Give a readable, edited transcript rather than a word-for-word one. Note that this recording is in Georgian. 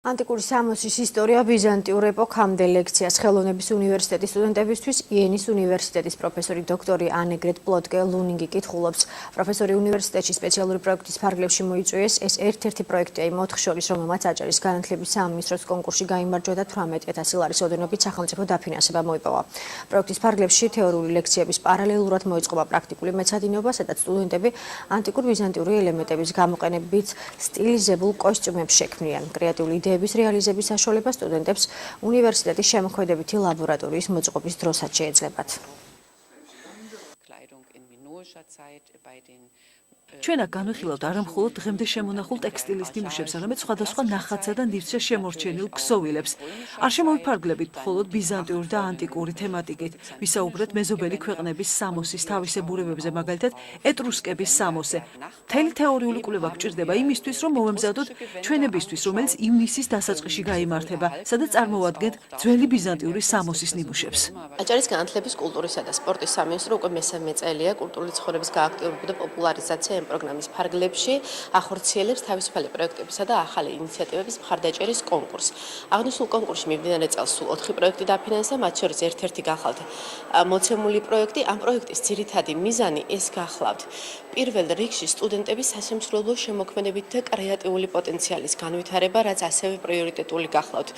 ანტიკური სამოსის ისტორია ბიზანტიურ ეპოქამდე ლექციას ხელოვნების უნივერსიტეტის სტუდენტებისთვის იენის უნივერსიტეტის პროფესორი დოქტორი ანეგრეტ პლოტკე ლუნინგი კითხულობს. პროფესორი უნივერსიტეტში სპეციალური პროექტის ფარგლებში მოიწვიეს. ეს ერთ-ერთი პროექტია იმ 4 შორის, რომელმაც აჭარის განათლების სამინისტროს კონკურსში გაიმარჯვა და 18,000 ლარის ოდენობით სახელმწიფო დაფინანსება მოიპოვა. პროექტის ფარგლებში თეორიული ლექციების პარალელურად მოიწყობა პრაქტიკული მეცადინეობა, სადაც სტუდენტები ანტიკურ ბიზანტიური ელემენტების გამოყენებით სტილიზებულ კოსტიუმებს შექმნიან. კრეატიული იდეების რეალიზების საშუალება სტუდენტებს უნივერსიტეტის შემოქმედებითი ლაბორატორიის მოწყობის დროსაც შეეძლებათ. ჩვენ აქ განვიხილავთ არა მხოლოდ დღემდე შემონახულ ტექსტილის ნიმუშებს, არამედ სხვადასხვა ნახატსა და ნივთზე შემორჩენილ ქსოვილებს. არ შემოვიფარგლებით მხოლოდ ბიზანტიური და ანტიკური თემატიკით. ვისაუბრეთ მეზობელი ქვეყნების სამოსის თავისებურებებზე, მაგალითად ეტრუსკების სამოსზე. მთელი თეორიული კვლევა გჭირდება იმისთვის, რომ მოვემზადოთ ჩვენებისთვის, რომელიც ივნისის დასაწყისში გაიმართება, სადაც წარმოვადგენთ ძველი ბიზანტიური სამოსის ნიმუშებს. აჭარის განათლების, კულტურისა და სპორტის სამინისტრო უკვე მესამე წელია კულტურული ცხოვრების გააქტიურება და პოპულარიზაცია ამ პროგრამის ფარგლებში ახორციელებს თავისუფალი პროექტებისა და ახალი ინიციატივების მხარდაჭერის კონკურსს. აღნიშნულ კონკურსში მიმდინარე წელს სულ 4 პროექტი დაფინანსდა, მათ შორის ერთ-ერთი გახლავთ მოცემული პროექტი. ამ პროექტის ძირითადი მიზანი ეს გახლავთ პირველ რიგში სტუდენტების სასიმსრულებლო შემოქმედებითი და კრეატიული პოტენციალის განვითარება, რაც ასევე პრიორიტეტული გახლავთ.